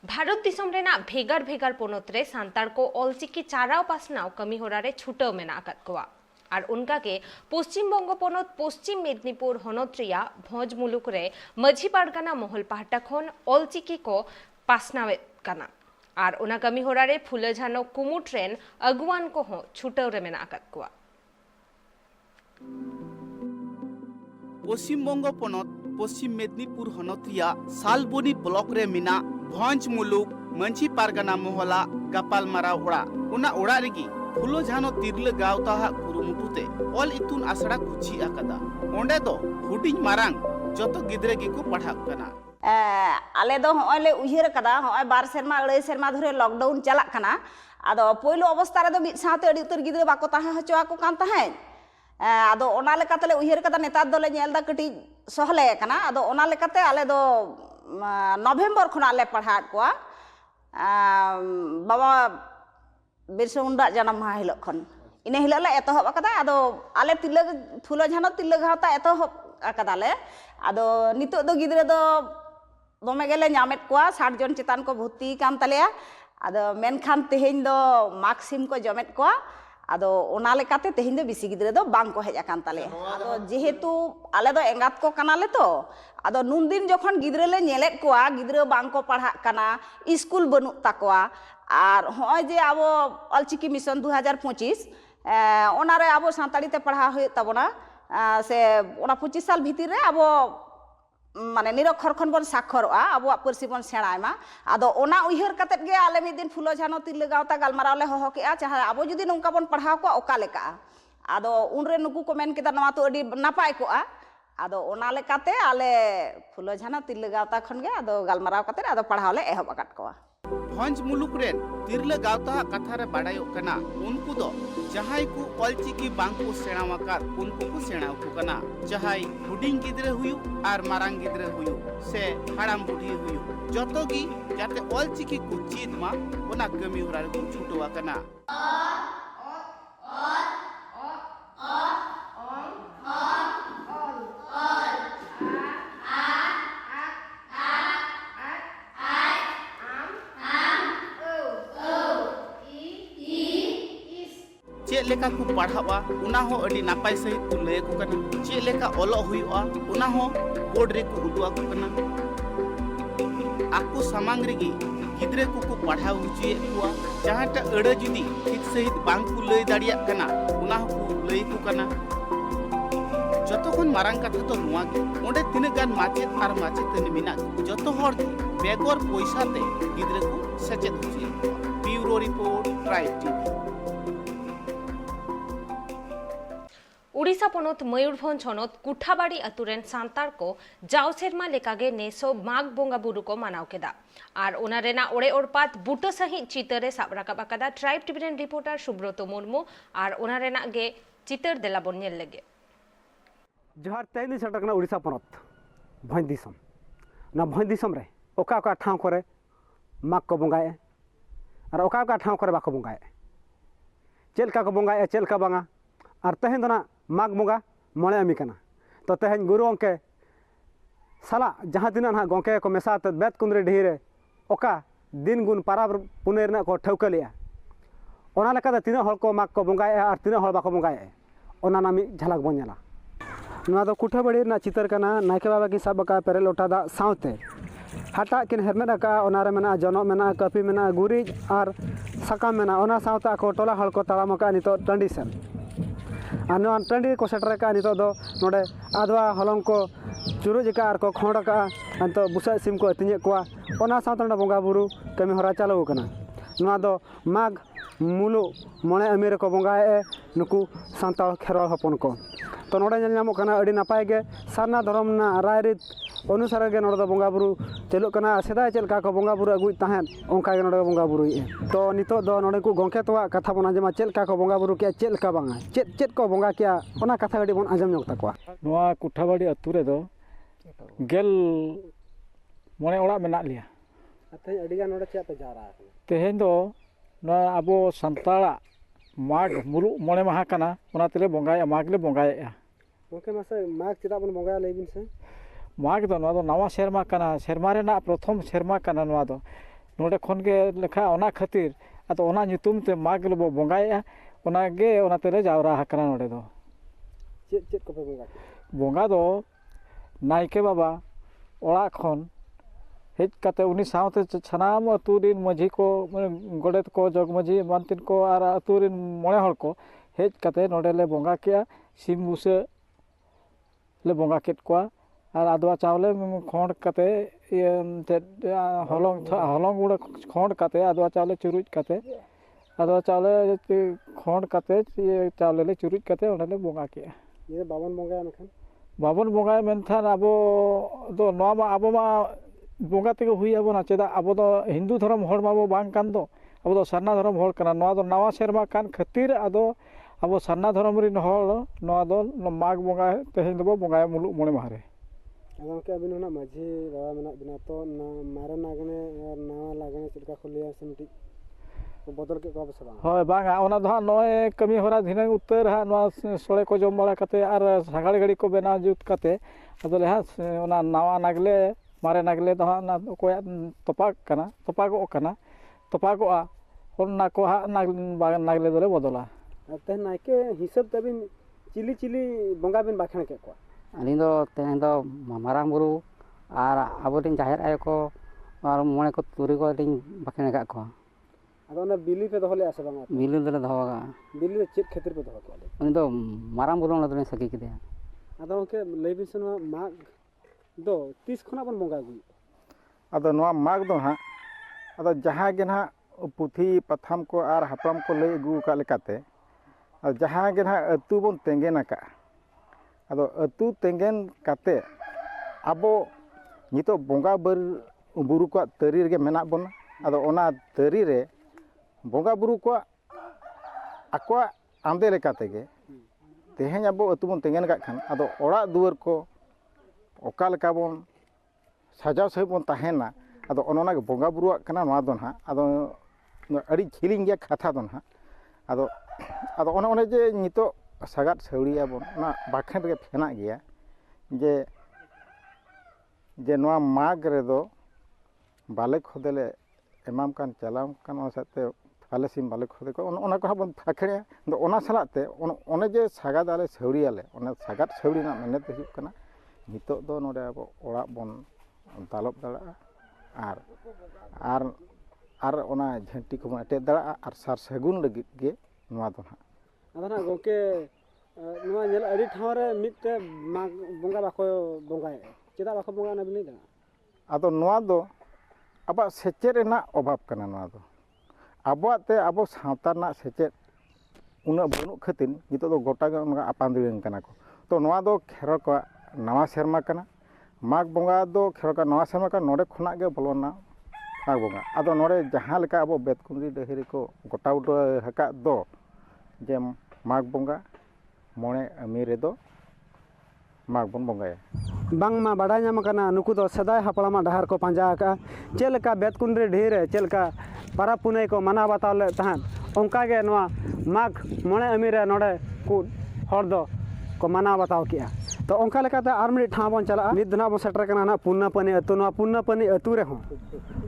भारत दिसम रेना भेगार भेगार पोनत रे सांतार को ऑलचिकी चाराव पासनाव कमी होरा रे छुटाव मेना आकाद कोआ और उनका के पश्चिम बंग पोनत पश्चिम मेदिनीपुर हनत रिया भोज मुलुक रे माझी पारगाना महल पाहटा खन ऑलचिकी को पासनाव काना और उना कमी होरा रे फुले झानो कुमु ट्रेन अगुवान को हो छुटाव रे मेना आकाद कोआ पश्चिम बंग पोनत पश्चिम मेदिनीपुर हनत रिया सालबनी ब्लॉक रे मिना भोज मुलुक मंझी पारगाना मोहला गपाल मारा ओड़ा उना ओड़ा रेगी फुलो झानो तिरले गावता हा कुरुमुटुते ऑल इतुन आसड़ा कुची आकादा ओंडे दो हुडिंग मारांग जतो गिद्रे गिकु पढ़ाव कना आले दो होले उहिर कदा होय बार सेरमा अड़ाई सेरमा धरे लॉकडाउन चलाक कना आदो पहिलो अवस्था रे दो मिद साथे अड़ी उतर गिद्रे बाको ताहे हचवा को कान ताहे आदो ओना लेकातले उहिर कदा नेतार दोले नेलदा कटी सहले कना आदो ओना लेकाते आले दो नवेम्बर खन आले पढ़ा को बाबा बिरसा मुंडा जन्म माह हिलो खन इन हिलो ले एतहब अकदा आदो आले तिलग फुलो झानो तिलग हाता एतहब अकदाले आदो नितो दो गिद्रे दो दोमे गेले ᱧᱟᱢᱮᱫ कोआ 60 जन चितान को भर्ती कान तलेया आदो मेनखान तेहेन दो मार्क्सिम को जमेत कोआ आदो ओना लेकाते तेहेन दो बिसी गिद्रे दो बांग को हेज आकान तलेया आदो जेहेतु आले दो एंगात को कानाले तो आदो नुन दिन जखन गिद्रे ले नेलेत कोआ गिद्रे बांग को पढ़ा काना स्कूल बनु ताकोआ और होय जे आबो ऑलचिकी मिशन 2025 ओनारे आबो सानताड़ी ते पढ़ा होय तबना से ओना 25 साल भीतर रे आबो माने निरक्षर खन बन साक्षरआ आबो परसी बन सेणायमा आदो ओना उइहर कतेत गे आले मिद दिन फुलो झानो तिरले गावता गालमाराव ले होहो केआ चाहे आबो जुदी नोंका बन पढ़ाव को ओका लेका आदो उनरे नुकु को मेन केदा नवा तो अडी नापाय कोआ आदो ओना लेकाते आले फुलो झानो तिरले गावता खन गे आदो गालमाराव कते आदो पढ़ाव ले एहब अकाट कोआ भोज मुलुक रेन तिरले गावता कथा रे बाडायो कना उनको दो जहाई को ऑलचिकी बांग को सेणावाकात उनको को सेणाव को कना जहाई हुडिंग गिद्रे हुयु आर मारांग गिद्रे हुयु से हाड़ाम बुढ़ी हुयु जतो गी जाते ऑलचिकी को चीत मा ओना कमी होरा रे को छुटवा कना चे लेका को पढ़ावा उना हो अडी नापाय सहित को लय को कना चे लेका ओलो हुयुआ उना हो बोर्ड रे को उदुआ को कना आकु सामांग रेगी गिद्रे को पढ़ाव हुचुए कुआ जहाटा अड़ा जुदी ठीक सहित बांग को लय दाड़िया कना उना हो लय को कना जतो खन मारांग कथा तो नुआ गे ओंडे तिने गान माचेत आर माचेतनी मिना जतो हर बेगर पैसा ते गिद्रे को सचेत हुचुए bureau report tribe TV Orissa पोनत मयूरभंज हनत कुठाबाड़ी अतुरेन सांतार को जाव सेरमा लेकागे नेसो माघ बोंगा बुरु को मानाव केदा और ओना रेना ओड़े ओड़पात बुटो सही चितर रे साब राकाब आकादा ट्राइब टीवी रेन रिपोर्टर सुब्रत मुर्मू और ओना रेना गे चितर देला बोन नेल लेगे जोहार तैनी सटकना उड़ीसा पोनत भोज दिसम ना भोज दिसम रे ओका ओका ठाव करे माघ को बोंगाए और ओका ओका ठाव करे बाको बोंगाए चेलका को बोंगाए चेलका बांगा और तेहेन दोना माघ बोंगा मणे अमी कना तो तेहेन गुरु अंके साला जहाँ तिना ना गोंके को मेसात बेत कुंद्रे ढीरे ओका दिन गुण पाराब पुने रना को ठौका लिया ओना लेका तिना हल को माघ को बोंगाए और तिना हल बाको बोंगाए ओना नामी झलक बोन नेला नोना दो कुठाबाड़ी ना चितर कना नायके बाबा की सब का पेरे लोटा दा सावते हाटा किन हेरमेट का ओनारे मेना जनो मेना कपी मेना गुरिज और साकाम मेना ओना सावता को टोला हल को ताड़ाम का नितो टंडी सेन और टंडी को सेटर का नितो दो नोडे आदवा हलंग को चुरुज का को खोड़ का तो बुसा सिम को अतिजे कोआ ओना सावता बोंगा बुरु कमी हरा चालू कना नोना दो माघ मुलु मणे अमीर को बोंगाए नुकु सांताल खेरवाल हपन को तो नोडे नामो कना अडी नापाय गे सारना धर्म ना रायरित अनुसार गे नोडे बोंगा बुरु चलु कना सेदाय चलका को बोंगा बुरु अगुई ताहेन ओंका गे नोडे बोंगा बुरु तो नितो दो नोडे को गोंके तोवा कथा बना जमा चलका को बोंगा बुरु के चलका बांगा चेत को बोंगा किया ओना कथा गडी बोन आजम ᱧᱚᱜ ताकवा नोआ कुठाबाड़ी अतु रे दो गेल मने ओड़ा मेना लिया अते अडी गा नोडे चे पे जारा तेहेन दो नोआ अबो संताड़ा माघ मुलु मणे माहा कना ओना तेले बोंगाय माघ ले बोंगाय ओके मासे माघ चिदा बन बोंगाय लेबिन से माघ दो नवा सेरमा कना सेरमा रेना प्रथम सेरमा कना नवा दो नोडे खन के लेखा ओना खातिर आदो ओना nyutum ते माग ले बो बंगाया ओना गे ओना तेले जावरा हकना नोडे दो चेक चेक को पे बोंगा बोंगा दो नायके बाबा ओड़ा खन हेज काते उनी सावते छनाम अतु रिन माझी को गोडेत को जग माझी मानतिन को आर अतु रिन मोणे हर को हेज काते नोडे ले बोंगा किया सिम बुसे ले बोंगा केट को आर आदवा चावले खोंड काते हलंग गुड़ खोंड काते आदवा चावले चुरुज काते आदवा चावले खोंड काते चावले ले चुरुज काते ओडे ले बोंगा किया ये बावन बोंगा नखन बाबन बोंगा मेनथान आबो दो नवा मा आबो मा बोंगा तेगे हुई आबोना चेदा आबो दो हिंदू धर्म हर माबो बांग कान दो आबो दो सरना धर्म हर कना नवा दो नवा सेरमा कान खातिर आदो आबो सरना धर्म रिन हर नवा दो माग बोंगा तेहेन दो बोंगा मुलुग मोणे माहारे आदम के अबिन ना माझी बाबा मेना बिना तो ना मारे नागने और नवा लागने चिलका खुलिया समिति तो बदल के को बसबा होय बांगा ओना दो नय कमी होरा धिना उत्तर हा नवा सोळे को जम बड़ा कते आर सागाड़ गाड़ी को बेना जुत कते आदो ले हा ओना नवा नागले मारे नागले दो ना कोया तोपाक कना तोपागो कना तोपागोआ ओना को हा नागले दोले बदला ते नायके हिसाब तबिन चिली चिली बोंगा बिन बाखण के को अली दो तेन दो मारांग बुरु और आबोटिन जाहिर आयो को और मोणे को तुरी को टिन बाखण का को आदो ना बिली पे दोले आसे बांगा बिलु दले दहोगा बिली चेक खातिर पे दोहो के उनी दो मारांग बुरु लदने सकी किदे आदो के लेबिसन माग दो 30 खना बन बोंगा गु आदो नवा माग दो हा आदो जहां गे ना पुथी पथाम को आर हापराम को लई अगु का लेकाते जहां गे ना अतु बन तेंगेना का आदो अतु तेंगेन काते आबो नितो बोंगा बुरु को तरी रे मेना बन आदो ओना तरी रे बोंगा बुरु को आको आंदे लेकाते गे तेहें आबो अतु बन तेंगेन का खान आदो ओड़ा दुआर को ओका लेका बन साजाव सही बन ताहेना आदो ओनोना के बोंगा बुरुआ कना नवा दो ना आदो अड़ी झिलिंग गया कथा दो ना आदो आदो ओने जे नितो सागात सौड़िया बन ना बाखन रे फेना गया जे नवा माग रे दो बाले खोदेले एमाम कान चलाम कान ओसाते फाले सिम बाले खोदे को ओना को बन फाखड़े दो ओना सलाते ओने जे सागात आले सौड़ियाले ओने सागात सौड़ी ना मेने ते हुक कना नितो दो नोडे अब ओड़ा बन दालब दड़ा आर ओना झंटी को बन अटे दड़ा आर सार सगुन लगी गे नवा दो ना आदो ना गोके नवा नेल अड़ी ठाव रे मिते माग बोंगा बाको बोंगा चेदा बाको बोंगा ना बिनी दा आदो नवा दो अब सेचे रेना अभाव कना नवा दो आबोते आबो सावता ना सेचे उना बनु खातिर नितो दो गोटा गे उनका आपांदिन कना को तो नवा दो खेरो को नवा शर्मा कना माग बोंगा दो खेरो का नवा शर्मा का नोडे खुना गे बोलना माग बोंगा आदो नोडे जहां लेका आबो बेतकुंडी डहरी को गोटा उडो हका दो जे माग बोंगा मोणे अमीरे दो माग बन बोंगाया बांग मा बाडा नाम कना नुकु दो सदाय हापड़ामा डहार को पांजा का चेलका बेतकुंडी ढेर चेलका पारा पुने को मना बताव ले तहन ओंका गे नवा माग मोणे अमीरे नोडे को हर दो को मना बताव किया तो ओंका लेकाते आर मिनिट ठाव बन चला मिद धना बन सेटर कना ना पुन्ना पनी अतु नवा पुन्ना पनी अतु रे हो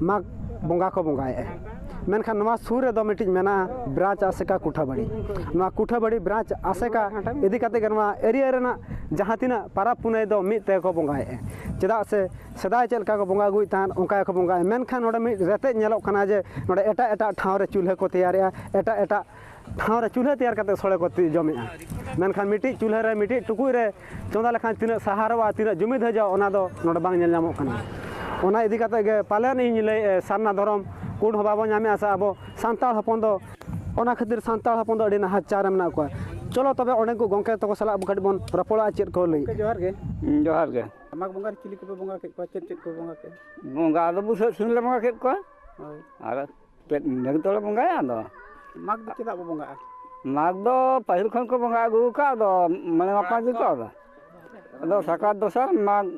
माग बोंगा को बोंगाए मेनखान नवा सुर दो मिटिज मेना ब्रांच आसेका कुठाबाड़ी नवा कुठाबाड़ी ब्रांच आसेका इदी काते गरमा एरिया रेना जहां तिना पारा पुने दो मिद ते को बोंगाए चेदा से सदा चलका को बोंगा गुई तान ओंका को बोंगाए मेनखान नोडे मिद रेते नेलोक कना जे नोडे एटा एटा ठाव रे चूल्हा को तैयारिया एटा एटा ठाव रे चूल्हा तैयार काते सोळे को जमेआ मेनखान मिटिज चूल्हा रे मिटिज टुकुई रे चोंदा लेखान तिना सहारवा तिना जुमिद हजा ओना दो नोडे बांग नेल नामो कना ओना इदी काते गे पालन इन लay सारना धरम कुड हो बाबो नामे आसा अब सांताल हपन दो ओना खातिर सांताल हपन दो अडी नाहाचार मेना को चलो तबे ओने को गोंके तको सला अब कटी बन रपोड़ा चेत को लई जोहार गे माग बोंगा चिली को बोंगा के को चेत को बोंगा के बोंगा दो बुस सुनले बोंगा के को और पेट नग तोले बोंगा या दो माग दो चेदा बोंगा माग दो पहिल खन को बोंगा गु का दो मने मापा जी को दो साकात दोसर माग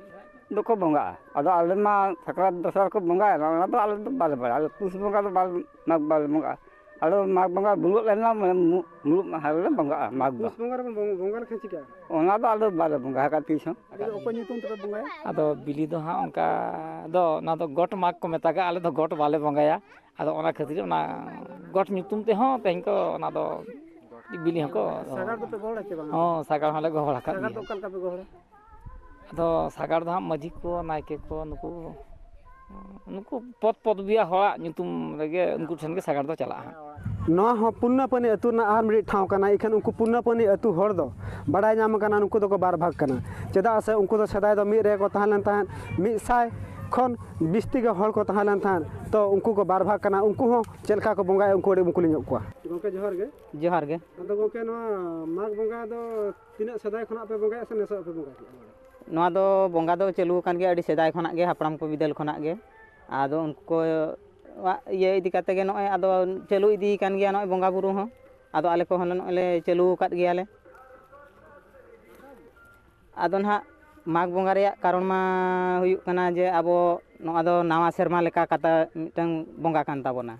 दो को बोंगा अदो आले मा साकात दोसर को बोंगा ना तो आले तो बाल बाल पुस बोंगा तो बाल माग बाल बोंगा ᱟᱫᱚ ᱢᱟᱜᱽ ᱵᱚᱸᱜᱟ ᱵᱩᱞᱩᱜ ᱞᱮᱱᱟ ᱢᱩᱞᱩᱜ ᱢᱟᱦᱟ ᱨᱮᱞᱮ ᱵᱚᱸᱜᱟᱜᱼᱟ ᱢᱟᱜᱽ ᱫᱚ ᱯᱩᱥ ᱵᱚᱸᱜᱟ ᱨᱮᱵᱚᱱ ᱵᱚᱸᱜᱟ ᱞᱮᱠᱷᱟᱱ ᱪᱤᱠᱟᱹᱜᱼᱟ? ᱚᱱᱟ ᱫᱚ ᱟᱞᱮ ᱵᱟᱞᱮ ᱵᱚᱸᱜᱟ ᱟᱠᱟᱫ ᱛᱤᱥ ᱦᱚᱸ ᱚᱠᱚᱭ ᱧᱩᱛᱩᱢ ᱛᱮᱯᱮ ᱵᱚᱸᱜᱟᱭᱟ? ᱟᱫᱚ ᱵᱤᱞᱤ ᱫᱚ ᱦᱟᱸᱜ ᱚᱱᱠᱟ ᱫᱚ ᱚᱱᱟ ᱫᱚ ᱜᱚᱴ ᱢᱟᱜᱽ ᱠᱚ ᱢᱮᱛᱟᱜᱼᱟ, ᱟᱞᱮ ᱫᱚ ᱜᱚᱴ ᱵᱟᱞᱮ ᱵᱚᱸᱜᱟᱭᱟ᱾ ᱟᱫᱚ ᱚᱱᱟ ᱠᱷᱟᱹᱛᱤᱨ ᱚᱱᱟ ᱜᱚᱴ ᱧᱩᱛᱩᱢ ᱛᱮᱦᱚᱸ ᱛᱮᱦᱮᱧ ᱠᱚ ᱚᱱᱟ ᱫᱚ ᱵᱤᱞᱤ ᱦᱚᱸᱠᱚ ᱥᱟᱜᱟᱲ ᱫᱚᱯᱮ ᱜᱚᱦᱚᱲᱟ ᱪᱮ ᱵᱟᱝ? ᱦᱚᱸ ᱥᱟᱜᱟᱲ ᱦᱚᱸᱞᱮ ᱜᱚᱦᱚᱲ ᱟᱠᱟᱫ ᱥᱟᱜᱟᱲ ᱫᱚ ᱜᱮᱭᱟ᱾ ᱚᱠᱟ ᱞᱮᱠᱟ ᱯᱮ ᱜᱚᱦᱚᱲᱟ? ᱟᱫᱚ ᱥᱟᱜᱟᱲ ᱫᱚ ᱦᱟᱸᱜ ᱢᱟᱺᱡᱷᱤ ᱠᱚ ᱱᱟᱭᱠᱮ ᱠᱚ ᱱᱩᱠᱩ ᱯᱚᱫ ᱯᱚᱫᱵᱤᱭᱟ ᱦᱚᱲᱟᱜ ᱧᱩᱛᱩᱢ ᱨᱮᱜᱮ ᱩᱱᱠᱩ ᱴᱷᱮᱱ ᱜᱮ ᱥᱟᱜᱟᱲ ᱫᱚ ᱪᱟᱞᱟᱜᱼᱟ ᱦᱟᱸᱜ᱾ ᱱᱚᱣᱟ ᱦᱚᱸ ᱯᱩᱱᱱᱟᱯᱟᱱᱤ ᱟᱹᱛᱩ ᱨᱮᱱᱟᱜ ᱟᱨ ᱢᱤᱫ ᱴᱷᱟᱶ ᱠᱟᱱᱟ᱾ ᱮᱱᱠᱷᱟᱱ ᱩᱱᱠᱩ ᱯᱩᱱᱱᱟᱯᱟᱱᱤ ᱟᱹᱛᱩ ᱦᱚᱲ ᱫᱚ ᱵᱟᱲᱟᱭ ᱧᱟᱢ ᱟᱠᱟᱱᱟ ᱱᱩᱠᱩ ᱫᱚᱠᱚ ᱵᱟᱨ ᱵᱷᱟᱜᱽ ᱠᱟᱱᱟ᱾ ᱪᱮᱫᱟᱜ ᱥᱮ ᱩᱱᱠᱩ ᱫᱚ ᱥᱮᱫᱟᱭ ᱫᱚ ᱢᱤᱫ ᱨᱮᱜᱮ ᱠᱚ ᱛᱟᱦᱮᱸ ᱞᱮᱱ ᱛᱟᱦᱮᱸᱫ, 100 ᱠᱷᱚᱱ ᱵᱤᱥᱛᱤ ᱜᱮ ᱦᱚᱲ ᱠᱚ ᱛᱟᱦᱮᱸ ᱞᱮᱱ ᱛᱟᱦᱮᱸᱫ᱾ ᱛᱚ ᱩᱱᱠু ᱠᱚ ᱵᱟᱨ ᱵᱷᱟᱜᱽ ᱠᱟᱱᱟ᱾ ᱩᱱᱠᱩ ᱦᱚᱸ ᱪᱮᱫ ᱞᱮᱠᱟ ᱠᱚ ᱵᱚᱸᱜᱟᱭᱟ ᱩᱱᱠᱩ ᱟᱹᱰᱤ ᱠᱩᱞᱤ ᱧᱚᱜ ᱠᱚᱣᱟ᱾ ᱜᱚᱝᱠᱮ ᱡᱚᱦᱟᱨ ᱜᱮ᱾ ᱡᱚᱦᱟᱨ ᱜᱮ᱾ ᱟᱫᱚ ᱜᱚᱝᱠᱮ ᱱᱚᱣᱟ ᱢᱟᱜᱽ ᱵᱚᱸᱜᱟ ᱫᱚ ᱛᱤᱱᱟᱹᱜ ᱥᱮᱫᱟᱭ ᱠᱷᱚᱱᱟᱜ ᱯᱮ ᱵᱚᱸᱜᱟᱭᱟ ᱥᱮ ᱱᱮᱥᱚᱜ ᱯᱮ ᱵᱚᱸᱜᱟ ᱠᱮᱫᱼᱟ? ᱱᱚᱣᱟ ᱫᱚ ᱵᱚᱸᱜᱟ ᱫᱚ ᱪᱟᱹᱞᱩ ᱟᱠᱟᱱ ᱜᱮᱭᱟ ᱟᱹᱰᱤ ᱥᱮᱫᱟᱭ ᱠᱷᱚᱱᱟᱜ ᱜᱮ, ᱦᱟᱯᱲᱟᱢ ᱠᱚ ᱵᱤᱫᱟᱹᱞ ᱠᱷᱚᱱᱟᱜ ᱜᱮ᱾ ᱟᱫᱚ ᱩᱱᱠᱩ ᱠᱚ ᱤᱭᱟᱹ ᱤᱫᱤ ᱠᱟᱛᱮ ᱜᱮ ᱱᱚᱜᱼᱚᱭ ᱟᱫᱚ ᱪᱟᱹᱞᱩ ᱤᱫᱤ ᱠᱟᱱ ᱜᱮᱭᱟ ᱱᱚᱜᱼᱚᱭ ᱵᱚᱸᱜᱟ ᱵᱩᱨᱩ ᱦᱚᱸ᱾ ᱟᱫᱚ ᱟᱞᱮ ᱠᱚᱦᱚᱸ ᱱᱚᱜᱼᱚᱭ ᱞᱮ ᱪᱟᱹᱞᱩ ᱟᱠᱟᱫ ᱜᱮᱭᱟᱞᱮ᱾ ᱟᱫᱚ ᱱᱟᱦᱟᱜ ᱢᱟᱜᱽ ᱵᱚᱸᱜᱟ ᱨᱮᱭᱟᱜ ᱠᱟᱨᱚᱱ ᱢᱟ ᱦᱩᱭᱩᱜ ᱠᱟᱱᱟ ᱡᱮ ᱟᱵᱚ ᱱᱚᱣᱟ ᱫᱚ ᱱᱟᱣᱟ ᱥᱮᱨᱢᱟ ᱞᱮᱠᱟ ᱠᱟᱛᱮ ᱢᱤᱫᱴᱟᱝ ᱵᱚᱸᱜᱟ ᱠᱟᱱ ᱛᱟᱵᱚᱱᱟ᱾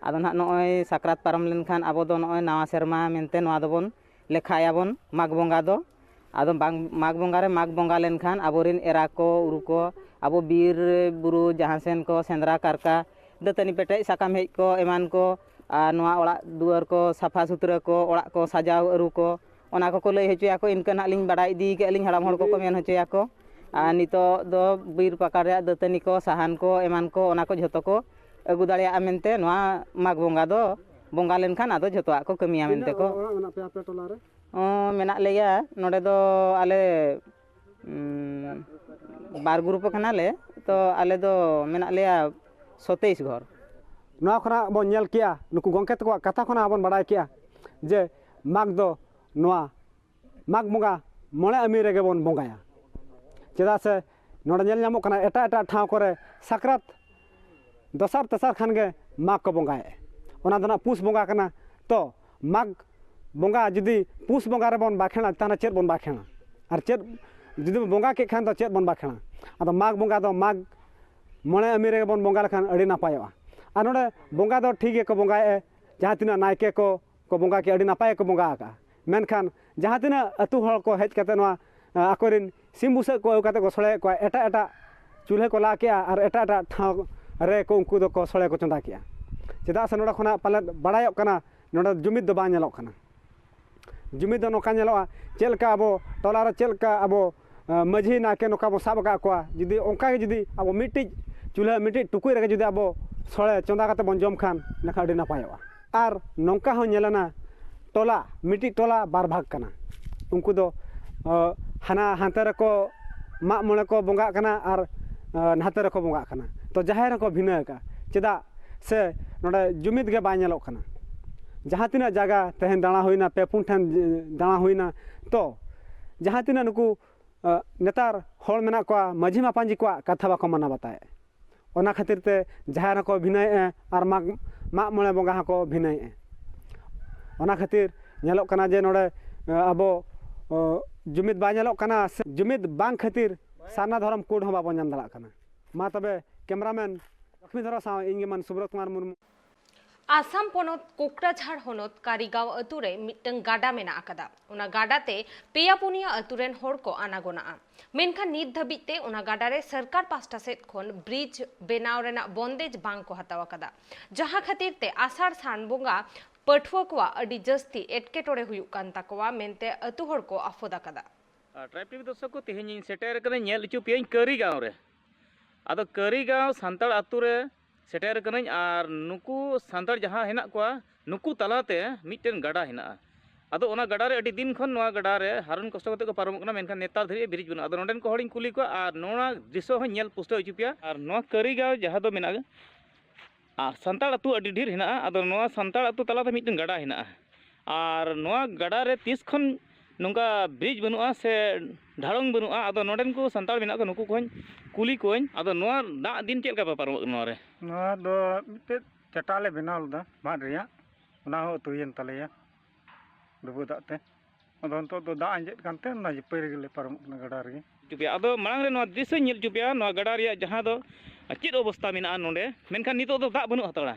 ᱟᱫᱚ ᱱᱟᱦᱟᱜ ᱱᱚᱜᱼᱚᱭ ᱥᱟᱠᱨᱟᱛ ᱯᱟᱨᱚᱢ ᱞᱮᱱᱠᱷᱟᱱ ᱟᱵᱚ ᱫᱚ ᱱᱚᱜᱼᱚᱭ ᱱᱟᱣᱟ ᱥᱮᱨᱢᱟ ᱢᱮᱱᱛᱮ ᱱᱚᱣᱟ ᱫᱚᱵᱚᱱ ᱞᱮᱠᱷᱟᱭᱟᱵᱚᱱ ᱢᱟᱜᱽ ᱵᱚᱸᱜᱟ ᱫᱚ᱾ ᱟᱫᱚ ᱢᱟᱜᱽ ᱵᱚᱸᱜᱟ ᱨᱮ ᱢᱟᱜᱽ ᱵᱚᱸᱜᱟ ᱞᱮᱱᱠᱷᱟᱱ ᱟᱵᱚᱨᱮᱱ ᱮᱨᱟ ᱠᱚ ᱩᱨᱩ ᱠᱚ ᱟᱵᱚ ᱵᱤᱨ ᱵᱩᱨᱩ ᱡᱟᱦᱟᱸ ᱥᱮᱱ ᱠᱚ ᱥᱮᱸᱫᱽᱨᱟ ᱠᱟᱨᱠᱟ ᱫᱟᱹᱛᱟᱹᱱᱤ ᱯᱮᱴᱮᱡ ᱥᱟᱠᱟᱢ ᱦᱮᱡ ᱠᱚ ᱮᱢᱟᱱ ᱠᱚ, ᱟᱨ ᱱᱚᱣᱟ ᱚᱲᱟᱜ ᱫᱩᱣᱟᱹᱨ ᱠᱚ ᱥᱟᱯᱷᱟ ᱥᱩᱛᱨᱟᱹ ᱠᱚ, ᱚᱲᱟᱜ ᱠᱚ ᱥᱟᱡᱟᱣ ᱟᱹᱨᱩ ko ᱚᱱᱟ ᱠᱚᱠᱚ ᱞᱟᱹᱭ ᱦᱚᱪᱚᱭᱟᱠᱚ᱾ ᱤᱱᱠᱟᱹ ᱱᱟᱦᱟᱜ ᱞᱤᱧ ᱵᱟᱲᱟᱭ ᱤᱫᱤ ᱠᱮᱜᱼᱟ ᱞᱤᱧ, ᱦᱟᱲᱟᱢ ᱦᱚᱲ ᱠᱚᱠᱚ ᱢᱮᱱ ᱦᱚᱪᱚᱭᱟᱠᱚ᱾ ᱟᱨ ᱱᱤᱛᱚᱜ ᱫᱚ ᱵᱤᱨ ᱯᱟᱠᱟᱲ ᱨᱮᱭᱟᱜ ᱫᱟᱹᱛᱟᱹᱱᱤ ᱠᱚ ᱥᱟᱦᱟᱱ ko ᱮᱢᱟᱱ ko ᱚᱱᱟ ko ᱡᱷᱚᱛᱚ ko ᱟᱹᱜᱩ ᱫᱟᱲᱮᱭᱟᱜᱼᱟ ᱢᱮᱱᱛᱮ ᱱᱚᱣᱟ ᱢᱟᱜᱽ ᱵᱚᱸᱜᱟ ᱫᱚ ᱵᱚᱸᱜᱟ ᱞᱮᱱᱠᱷᱟᱱ ᱟᱫᱚ ᱡᱷᱚᱛᱚᱣᱟᱜ ko ᱠᱟᱹᱢᱤᱭᱟ ᱢᱮᱱᱛᱮ ko᱾ ᱚᱲᱟᱜ ᱢᱮᱱᱟᱜ ᱯᱮᱭᱟ ᱟᱯᱮ ᱴᱚᱞᱟ ᱨᱮ? ᱢᱮᱱᱟᱜ ᱞᱮᱭᱟ ᱱᱚᱰᱮ ᱫᱚ ᱟᱞᱮ ᱵᱟᱨ ᱜᱨᱩᱯ ᱠᱟᱱᱟᱞᱮ᱾ ᱛᱚ ᱟᱞᱮ ᱫᱚ ᱢᱮᱱᱟᱜ ᱞᱮᱭᱟ 27 ᱜᱷᱚᱨ᱾ ᱱᱚᱣᱟ ᱠᱷᱚᱱᱟᱜ ᱵᱚᱱ ᱧᱮᱞ ᱠᱮᱜᱼᱟ, ᱱᱩᱠᱩ ᱜᱚᱝᱠᱮ ᱛᱟᱠᱚᱣᱟᱜ ᱠᱟᱛᱷᱟ ᱠᱷᱚᱱᱟᱜ ᱵᱚᱱ ᱵᱟᱲᱟᱭ ᱠᱮᱜᱼᱟ ᱡᱮ ᱢᱟᱜᱽ ᱫᱚ ᱱᱚᱣᱟ ᱢᱟᱜᱽ ᱵᱚᱸᱜᱟ ᱢᱚᱬᱮ ᱟᱹᱢᱤ ᱨᱮᱜᱮ ᱵᱚᱱ ᱵᱚᱸᱜᱟᱭᱟ᱾ ᱪᱮᱫᱟᱜ ᱥᱮ ᱱᱚᱰᱮ ᱧᱮᱞ ᱧᱟᱢᱚᱜ ᱠᱟᱱᱟ ᱮᱴᱟᱜ ᱮᱴᱟᱜ ᱴᱷᱟᱶ ᱠᱚᱨᱮ ᱥᱟᱠᱨᱟᱛ ᱫᱚᱥᱟᱨ ᱛᱮᱥᱟᱨ ᱠᱷᱟᱱ ᱜᱮ ᱢᱟᱜᱽ ᱠᱚ ᱵᱚᱸᱜᱟᱭᱮᱫᱼᱟ᱾ ᱚᱱᱟ ᱫᱚ ᱱᱟᱜ ᱯᱩᱥ ᱵᱚᱸᱜᱟ ᱠᱟᱱᱟ᱾ ᱛᱚ ᱢᱟᱜᱽ ᱵᱚᱸᱜᱟ ᱡᱩᱫᱤ ᱯᱩᱥ ᱵᱚᱸᱜᱟ ᱨᱮᱵᱚᱱ ᱵᱟᱠᱷᱮᱲᱟ ᱛᱟᱦᱚᱞᱮ ᱪᱮᱫ ᱵᱚᱱ ᱵᱟᱠᱷᱮᱲᱟ? ᱟᱨ ᱪᱮᱫ ᱡᱩᱫᱤ ᱵᱚᱱ ᱵᱚᱸᱜᱟ ᱠᱮᱫ ᱠᱷᱟᱱ ᱫᱚ ᱪᱮᱫ ᱵᱚᱱ ᱵᱟᱠᱷᱮᱲᱟ? ᱟᱫᱚ ᱢᱟᱜᱽ ᱵᱚᱸᱜᱟ ᱫᱚ ᱢᱟᱜᱽ ᱢᱚᱬᱮ ᱟᱹᱢᱤ ᱨᱮᱜᱮ ᱵᱚᱱ ᱵᱚᱸᱜᱟ ᱞᱮᱠᱷᱟᱱ ᱟᱹᱰᱤ ᱱᱟᱯᱟᱭᱚᱜᱼᱟ᱾ ᱟᱨ ᱱᱚᱰᱮ ᱵᱚᱸᱜᱟ ᱫᱚ ᱴᱷᱤᱠ ᱜᱮᱠᱚ ᱵᱚᱸᱜᱟᱭᱮᱫᱼᱟ᱾ ᱡᱟᱦᱟᱸ ᱛᱤᱱᱟᱹᱜ ᱱᱟᱭᱠᱮ ᱠᱚ ᱵᱚᱸᱜᱟ ᱠᱮᱜᱼᱟ ᱟᱹᱰᱤ ᱱᱟᱯᱟᱭ ᱜᱮᱠᱚ ᱵᱚᱸᱜᱟ ᱟᱠᱟᱜᱼᱟ᱾ ᱢᱮᱱᱠᱷᱟᱱ ᱡᱟᱦᱟᱸ ᱛᱤᱱᱟᱹᱜ ᱟᱹᱛᱩ ᱦᱚᱲ ko ᱦᱮᱡ ᱠᱟᱛᱮ ᱱᱚᱣᱟ ᱟᱠᱚᱨᱮᱱ ᱥᱤᱢ ᱵᱩᱥᱟᱹᱜ ko ᱟᱹᱜᱩ ᱠᱟᱛᱮ ᱠᱚ ᱥᱚᱲᱮᱭᱮᱫ ᱠᱚᱣᱟ, ᱮᱴᱟᱜ ᱮᱴᱟᱜ ᱪᱩᱞᱦᱟᱹ ᱠᱚ ᱞᱟ ᱠᱮᱜᱼᱟ ᱟᱨ ᱮᱴᱟᱜ ᱮᱴᱟᱜ ᱴᱷᱟᱶ ᱨᱮ ko ᱩᱱᱠᱩ ᱫᱚᱠᱚ ᱥᱚᱲᱮ ᱠᱚ ᱪᱚᱸᱫᱟ ᱠᱮᱜᱼᱟ᱾ ᱪᱮᱫᱟᱜ ᱥᱮ ᱱᱚᱰᱮ ᱠᱷᱚᱱᱟᱜ ᱯᱟᱞᱮᱫ ᱵᱟᱲᱟᱭᱚᱜ ᱠᱟᱱᱟ ᱱᱚᱰᱮ ᱡᱩᱢᱤᱫ ᱫᱚ ᱵᱟᱝ ᱧᱮᱞᱚᱜ ᱠᱟᱱᱟ᱾ ᱡᱩᱢᱤᱫ ᱫᱚ ᱱᱚᱝᱠᱟ ᱧᱮᱞᱚᱜᱼᱟ, ᱪᱮᱫ ᱞᱮᱠᱟ ᱟᱵᱚ ᱴᱚᱞᱟᱨᱮ ᱪᱮᱫ ᱞᱮᱠᱟ ᱟᱵᱚ ᱢᱟᱺᱡᱷᱤ ᱱᱟᱭᱠᱮ ᱱᱚᱝᱠᱟ ᱵᱚᱱ ᱥᱟᱵ ᱟᱠᱟᱫ ᱠᱚᱣᱟ, ᱡᱩᱫᱤ ᱚᱱᱠᱟ ᱜᱮ ᱡᱩᱫᱤ ᱟᱵᱚ ᱢᱤᱫᱴᱤᱡ ᱪᱩᱞᱦᱟᱹ ᱢᱤᱫᱴᱤᱡ ᱴᱩᱠᱩᱡ ᱨᱮᱜᱮ ᱡᱩᱫᱤ ᱟᱵᱚ ᱥᱚᱲᱮ ᱪᱚᱸᱫᱟ ᱠᱟᱛᱮ ᱵᱚᱱ ᱡᱚᱢ ᱠᱷᱟᱱ ᱤᱱᱟᱹᱠᱷᱟᱱ ᱟᱹᱰᱤ ᱱᱟᱯᱟᱭᱚᱜᱼᱟ᱾ ᱟᱨ ᱱᱚᱝᱠᱟ ᱦᱚᱸ ᱧᱮᱞᱮᱱᱟ ᱴᱚᱞᱟ ᱢᱤᱫᱴᱤᱡ ᱴᱚᱞᱟ ᱵᱟᱨ ᱵᱷᱟᱜᱽ ᱠᱟᱱᱟ᱾ ᱩᱱᱠᱩ ᱫᱚ ᱦᱟᱱᱟ ᱦᱟᱱᱛᱮ ᱨᱮᱠᱚ ᱢᱟᱜ ᱢᱚᱬᱮ ko ᱵᱚᱸᱜᱟᱜ ᱠᱟᱱᱟ ᱟᱨ ᱱᱟᱛᱮ ᱨᱮᱠᱚ ᱵᱚᱸᱜᱟᱜ ᱠᱟᱱᱟ᱾ ᱛᱚ ᱡᱟᱦᱮᱨ ᱨᱮᱠᱚ ᱵᱷᱤᱱᱟᱹ ᱟᱠᱟᱜᱼᱟ᱾ ᱪᱮᱫᱟᱜ ᱥᱮ ᱱᱚᱰᱮ ᱡᱩᱢᱤᱫ ᱜᱮ ᱵᱟᱭ ᱧᱮᱞᱚᱜ ᱠᱟᱱᱟ᱾ ᱡᱟᱦᱟᱸ ᱛᱤᱱᱟᱹᱜ ᱡᱟᱭᱜᱟ ᱛᱮᱦᱮᱧ ᱫᱟᱬᱟ ᱦᱩᱭᱱᱟ, 2 ᱯᱩᱱ ᱴᱷᱮᱱ ᱫᱟᱬᱟ ᱦᱩᱭᱱᱟ, ᱛᱚ ᱡᱟᱦᱟᱸ ᱛᱤᱱᱟᱹᱜ ᱱᱩᱠᱩ ᱱᱮᱛᱟᱨ ᱦᱚᱲ ᱢᱮᱱᱟᱜ ᱠᱚᱣᱟ ᱢᱟᱺᱡᱷᱤ ᱢᱟᱯᱟᱡᱷᱤ ᱠᱚᱣᱟᱜ ᱠᱟᱛᱷᱟ ᱵᱟᱠᱚ ᱢᱟᱱᱟᱣ ᱵᱟᱛᱟᱣᱮᱫᱼᱟ᱾ ᱚᱱᱟ ᱠᱷᱟᱹᱛᱤᱨ ᱛᱮ ᱡᱟᱦᱮᱨ ᱦᱚᱸᱠᱚ ᱵᱷᱤᱱᱟᱹᱭᱮᱫᱼᱟ ᱟᱨ ᱢᱟᱜ ᱢᱚᱬᱮ ᱵᱚᱸᱜᱟ ᱦᱚᱸᱠᱚ ᱵᱷᱤᱱᱟᱹᱭᱮᱫᱼᱟ᱾ ᱚᱱᱟ ᱠᱷᱟᱹᱛᱤᱨ ᱧᱮᱞᱚᱜ ᱠᱟᱱᱟ ᱡᱮ ᱱᱚᱰᱮ ᱟᱵᱚ ᱡᱩᱢᱤᱫ ᱵᱟᱭ ᱧᱮᱞᱚᱜ ᱠᱟᱱᱟ᱾ ᱡᱩᱢᱤᱫ ᱵᱟᱝ ᱠᱷᱟᱹᱛᱤᱨ ᱥᱟᱨᱱᱟ ᱫᱷᱚᱨᱚᱢ ᱠᱳᱰ ᱦᱚᱸ ᱵᱟᱵᱚᱱ ᱧᱟᱢ ᱫᱟᱲᱮᱭᱟᱜ ᱠᱟᱱᱟ᱾ ᱢᱟ ᱛᱚᱵᱮ ᱠᱮᱢᱮᱨᱟᱢᱮᱱ ᱞᱚᱠᱷᱢᱤ ᱫᱷᱚᱨᱟ ᱥᱟᱶ ᱤᱧ ᱜᱮ ᱥᱩᱵᱨᱚᱛ ᱠᱩᱢᱟᱨ ᱢᱩᱨᱢᱩ᱾ आसाम पोनोत कोकराझाड़ होनोत कारिगांव अतुरे मिट्टंग गाडा मेना आकादा उना गाडाते पेया पुनिया अतुरेन होड़ को आनागोना मेनखान नित धाबिते उना गाडारे सरकार पास्टा सेद खोन ब्रिज बेनाव रेना बंदेज बांग को हताव आकादा जहां खातिरते आषाढ़ सान बोंगा पठुआ कोवा अडी जस्ती एटकेटोरे हुयुक कान ताकोवा मेनते अतु होड़ को आफोद आकादा। ट्राइब दर्शक को तेहें सेटेर कने नेल इचु पियन कारिगांव रे आदो कारिगांव सांताल आतु रे सेटेर कने आर नुकु सांताल जहां हेना कोआ नुकु तलाते मिटन गाडा हेना आदो ओना गाडा रे अडी दिन खन नोआ गाडा रे हारुन कष्ट कते को पारमक ना मेनखान नेतार धरि ब्रिज बना आदो नोंडेन को हडिन कुली को आर नोना दृश्य हो नेल पुष्ट इचु पिया आर नोआ कारिगांव जहां दो मेना आर सांताल आतु अडी ढेर हेना आदो नोआ सांताल आतु तलाते मिटन गाडा हेना आर नोआ गाडा रे 30 खन नोंगा ब्रिज बनुआ से ढाड़ोंग बनुआ आदो नोडेन को सांताल मेना को नुकु कोन कुली कोन आदो नोआ दा दिन चेल का पारमक नोआ रे नोआ दो मिटे चटाले बनाव लदा बाद रिया ओना हो तुयेन तलेया डुबु दाते अदो अंतो दो दा अंजेत कानते ना जिपे रेगले पारमक ना गाडा रे चुपिया आदो मांग रे नोआ दृश्य नेल चुपिया नोआ गाडा रिया जहां दो चेद अवस्था मेना नोंडे मेनखान नितो दो दा बनु हतड़ा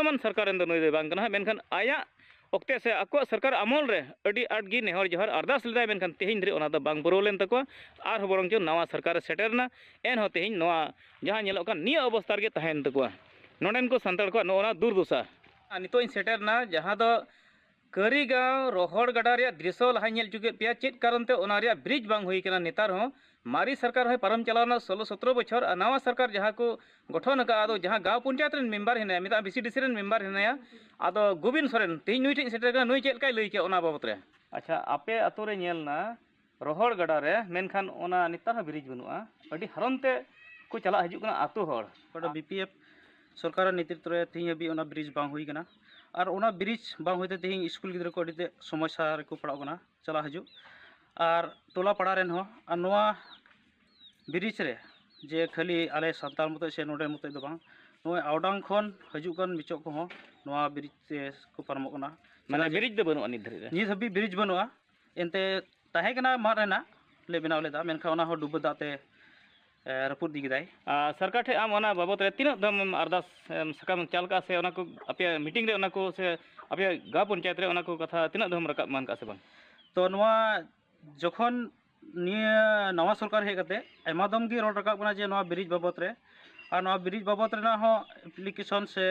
वर्तमान सरकार नुई दो बांग कना मेनखान आया okte se akwa sarkar amol re adi art gi nehor johar ardas ledai menkan tehin dri ona do bang boro len takwa ar borong jo nawa sarkar seterna en ho tehin noa jahan nyelok kan nia obostar ge tahen takwa nonden ko santal ko noona durdusa nito in seterna jahan do Karigaon rohor gada ria drisol hanyel juga pia cit karon te ona ria bridge bang hui kana netar ho mari sarkar hoy param chalawna 16-17 bochor nawa sarkar jaha ko गठन का आदो जहाँ गाँव panchayat rain member हेना मिता बीसीडीसी rain member हेना आदो गोविंद सोरेन तेज नुई ठेन shutter नुई check लई के ओना बाबत रे अच्छा आपे अतो रे नेलना रोहड़ गडा रे मेनखान ओना नितार ब्रिज बनुआ अडी हरनते को चला हजु कना आतो हर बड़ा बीपीएफ सरकार नेतृत्व रे तेज अभी ओना ब्रिज बांग हुई कना और ओना ब्रिज बांग होते तेज स्कूल गिद्रा को अडीते समस्या रे को पड़ाव कना चला हजु और टोला पड़ा रेन हो और नोआ ब्रिज रे जे खाली आले सानताल मत से नोडे मत दो बांग नोय आवडांग खन हजु कन बिचक को नोआ ब्रिज से को परमो कना माने ब्रिज दे बनुआ नित धरि रे नि हबी ब्रिज बनुआ एनते ताहे कना मारेना ले बनाव लेदा मेनखा ओना हो डुब दाते रपुद दिगदाय सरकार ठे आम ओना बाबत रे तिना दम अरदास सकाम चालका से ओना को अपे मीटिंग रे ओना को से अपे गाँव पंचायत रे ओना को कथा तिना दम रकाब मान का से बांग तो नोआ जखन निया नवा सरकार हे कते आयमा दम गी रोड रकाब कना जे नवा ब्रिज बाबत रे और नवा ब्रिज बाबत रे ना हो एप्लीकेशन से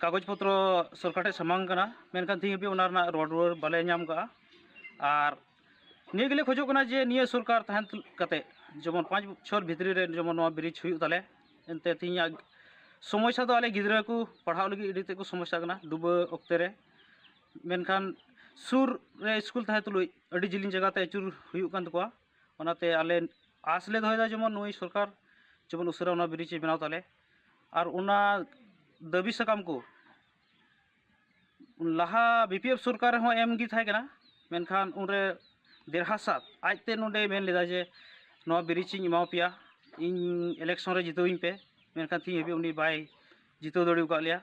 कागज पत्र सरकार सामांग कना मेनखान थी भी ओना ना रोड बाले नाम का और निया गेले खोजो कना जे निया सरकार तहन कते जेमन 5 बछर भितरी रे जेमन नवा ब्रिज हुई ताले एनते तिया समस्या तो आले गिद्रा को पढ़ाव लगी इडीते को समस्या कना डुब ओक्ते रे मेनखान सुर रे स्कूल ताहे तुलुई अडी जिलिन जगह ते अचुर हुई कान तकोआ ओनाते आले आस ले दोहदा जेमन नोई सरकार जेमन उसरा ओना ब्रिज बनाव ताले और ओना दाबी सकाम को लाहा बीपीएफ सरकार हो एम गी थाय कना मेनखान उनरे देरहासात आजते नोडे मेन लेदा जे नोआ ब्रिज इन इमाव पिया इन इलेक्शन रे जितोइं पे मेनखान थी हेबी उनी बाय जितो दड़िउ का लिया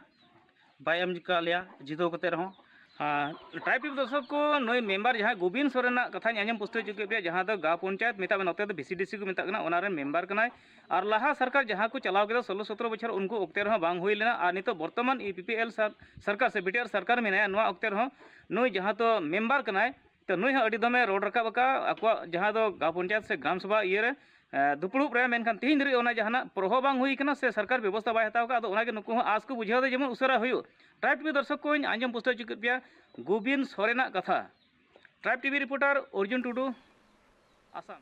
बाय एम का लिया जितो कते रहो ट्राइब दर्शक को नई मेम्बर जहाँ गोविंद सोरेना कथा आंजम पुस्तक चुके पे जहाँ दो गाँव पंचायत मेता नते तो बीसीडीसी को मेता ओनारे मेम्बर कनाय और लाहा सरकार जहाँ को चलाव के 16-17 बछर उनको ओक्ते रहो बांग हुई लेना और नितो वर्तमान ईपीपीएल सरकार से बीटीआर सरकार में नया ओक्ते रहो नई जहाँ तो मेम्बर कनाय तो नई अडी दमे रोड रकाब का आको जहाँ दो गाँव पंचायत से ग्राम सभा ये दुपड़ूब रे मेनखान तीन धरी ओना जहाना प्रभाव बांग हुई कना से सरकार व्यवस्था बाय हताव का अदो ओना के नुकु आस को बुझाव दे जेमन उसरा हुई ट्राइब टीवी दर्शक को आंजम पुस्तक चुके पिया गोविंद सोरेना कथा tribe TV reporter Arjun Tudu Assam.